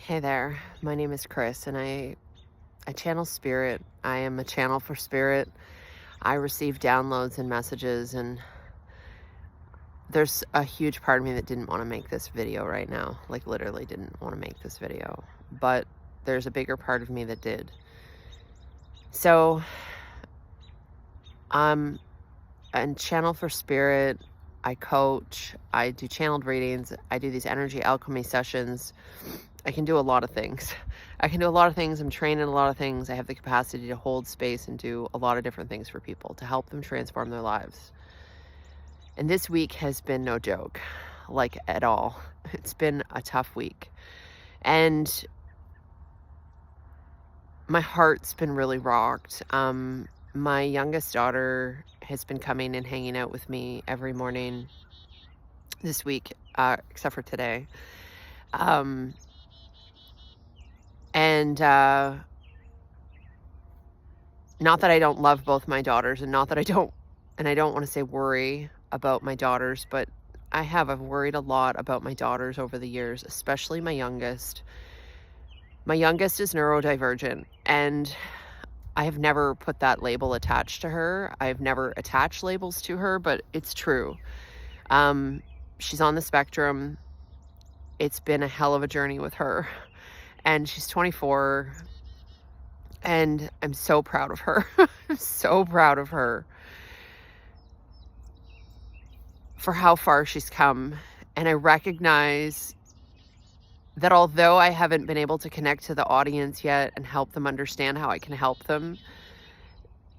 Hey there, my name is Chris and I channel spirit. I am a channel for spirit. I receive downloads and messages, and there's a huge part of me that didn't want to make this video right now. Like literally didn't want to make this video. But there's a bigger part of me that did. So I'm a channel for spirit. I coach, I do channeled readings, I do these energy alchemy sessions. I can do a lot of things. I can do a lot of things. I'm trained in a lot of things. I have the capacity to hold space and do a lot of different things for people to help them transform their lives. And this week has been no joke, like at all. It's been a tough week. And my heart's been really rocked. My youngest daughter has been coming and hanging out with me every morning this week, except for today. And not that I don't love both my daughters, and not that I don't want to say worry about my daughters, but I've worried a lot about my daughters over the years, especially my youngest. My youngest is neurodivergent, and I have never put that label attached to her. I've never attached labels to her, but it's true. She's on the spectrum. It's been a hell of a journey with her. And she's 24, and I'm so proud of her. I'm so proud of her for how far she's come. And I recognize that although I haven't been able to connect to the audience yet and help them understand how I can help them,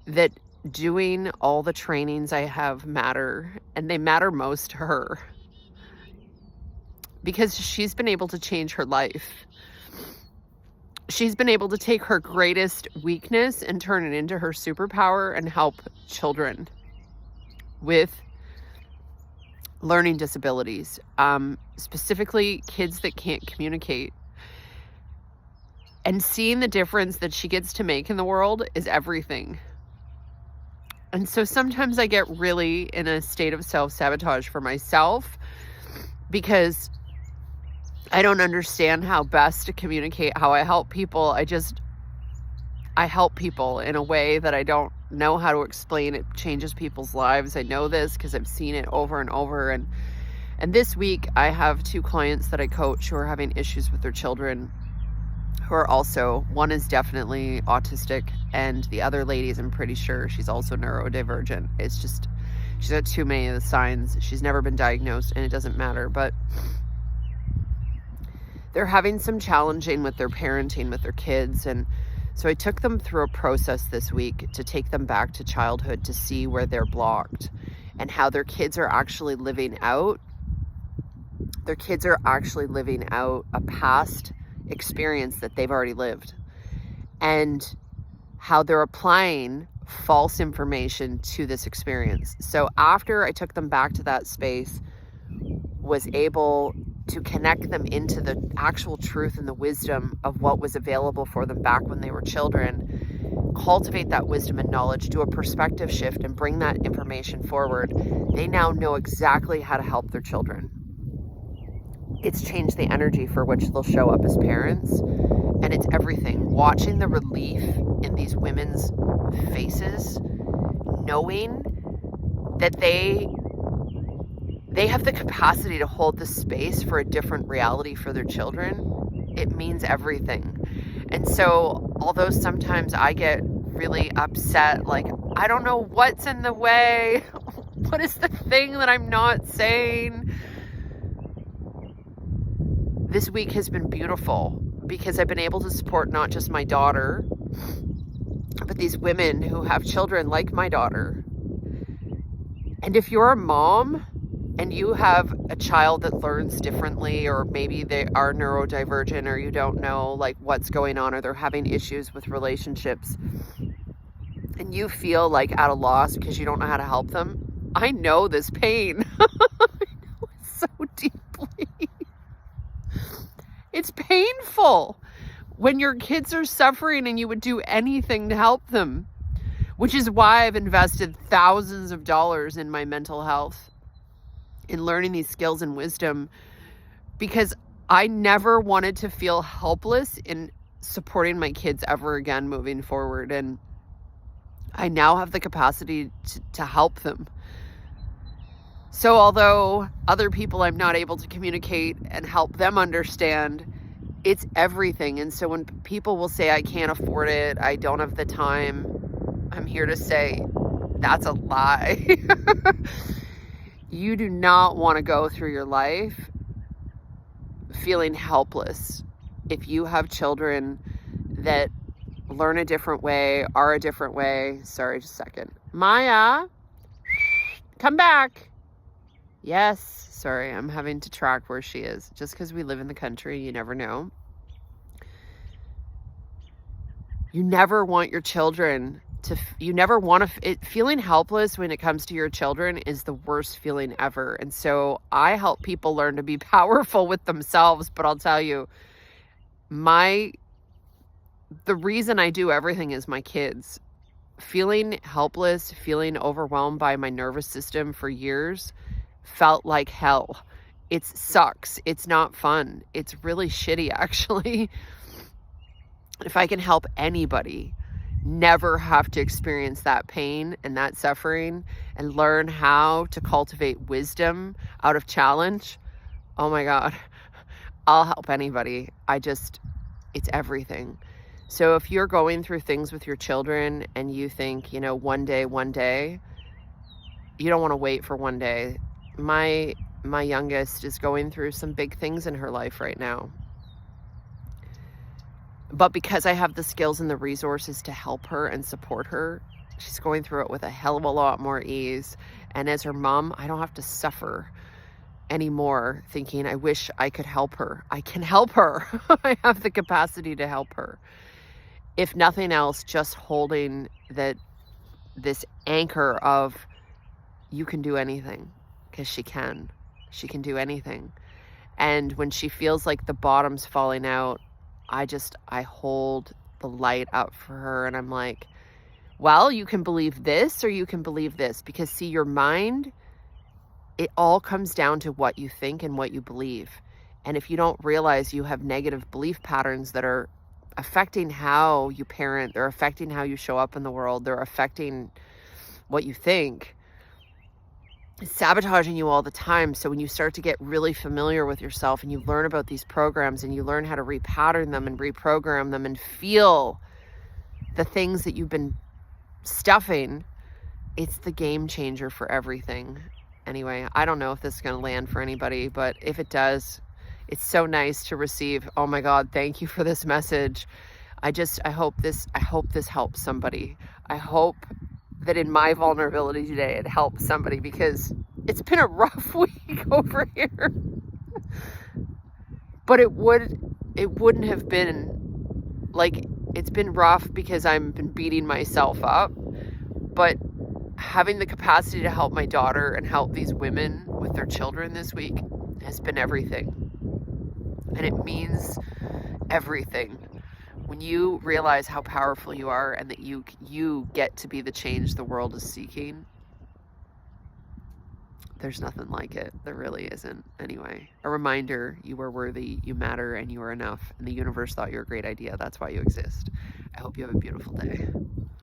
that doing all the trainings I have matter, and they matter most to her because she's been able to change her life. She's been able to take her greatest weakness and turn it into her superpower and help children with learning disabilities, specifically kids that can't communicate. And seeing the difference that she gets to make in the world is everything. And so sometimes I get really in a state of self-sabotage for myself because I don't understand how best to communicate how I help people. I help people in a way that I don't know how to explain. It changes people's lives. I know this because I've seen it over and over. And this week I have 2 clients that I coach who are having issues with their children, who are also, one is definitely autistic, and the other lady is, I'm pretty sure she's also neurodivergent. It's just, she's got too many of the signs. She's never been diagnosed, and it doesn't matter. But they're having some challenging with their parenting with their kids. And so I took them through a process this week to take them back to childhood to see where they're blocked and how their kids are actually living out. Their kids are actually living out a past experience that they've already lived, and how they're applying false information to this experience. So after I took them back to that space, was able to connect them into the actual truth and the wisdom of what was available for them back when they were children, cultivate that wisdom and knowledge, do a perspective shift, and bring that information forward, they now know exactly how to help their children. It's changed the energy for which they'll show up as parents, and it's everything. Watching the relief in these women's faces, knowing that they have the capacity to hold the space for a different reality for their children, it means everything. And so, although sometimes I get really upset, like, I don't know what's in the way. What is the thing that I'm not saying? This week has been beautiful because I've been able to support not just my daughter, but these women who have children like my daughter. And if you're a mom and you have a child that learns differently, or maybe they are neurodivergent, or you don't know like what's going on, or they're having issues with relationships, and you feel like at a loss because you don't know how to help them, I know this pain. I know it so deeply. It's painful when your kids are suffering and you would do anything to help them, which is why I've invested thousands of dollars in my mental health, in learning these skills and wisdom, because I never wanted to feel helpless in supporting my kids ever again moving forward. And I now have the capacity to help them. So although other people I'm not able to communicate and help them understand, it's everything. And so when people will say, I can't afford it, I don't have the time, I'm here to say, that's a lie. You do not want to go through your life feeling helpless. If you have children that learn a different way, are a different way. Sorry, just a second. Maya, come back. Yes. Sorry, I'm having to track where she is. Just because we live in the country, you never know. You never want your children to, you never want to, feeling helpless when it comes to your children is the worst feeling ever. And so I help people learn to be powerful with themselves. But I'll tell you, the reason I do everything is my kids. Feeling helpless, feeling overwhelmed by my nervous system for years felt like hell. It sucks. It's not fun. It's really shitty, actually. If I can help anybody never have to experience that pain and that suffering and learn how to cultivate wisdom out of challenge, oh my God, I'll help anybody. It's everything. So if you're going through things with your children and you think, one day, you don't want to wait for one day. My youngest is going through some big things in her life right now. But because I have the skills and the resources to help her and support her, she's going through it with a hell of a lot more ease. And as her mom, I don't have to suffer anymore thinking, I wish I could help her. I can help her. I have the capacity to help her. If nothing else, just holding this anchor of you can do anything, because she can do anything. And when she feels like the bottom's falling out, I hold the light up for her, and I'm like, well, you can believe this or you can believe this, because see, your mind, it all comes down to what you think and what you believe. And if you don't realize you have negative belief patterns that are affecting how you parent, they're affecting how you show up in the world, they're affecting what you think, it's sabotaging you all the time. So when you start to get really familiar with yourself and you learn about these programs and you learn how to repattern them and reprogram them and feel the things that you've been stuffing, it's the game changer for everything. Anyway, I don't know if this is going to land for anybody, but if it does, it's so nice to receive. Oh my God, thank you for this message. I hope this helps somebody. I hope that in my vulnerability today, it helps somebody, because it's been a rough week over here. But it wouldn't have been like, it's been rough because I've been beating myself up, but having the capacity to help my daughter and help these women with their children this week has been everything. And it means everything. When you realize how powerful you are and that you get to be the change the world is seeking, there's nothing like it. There really isn't. Anyway, a reminder, you are worthy, you matter, and you are enough. And the universe thought you were a great idea. That's why you exist. I hope you have a beautiful day.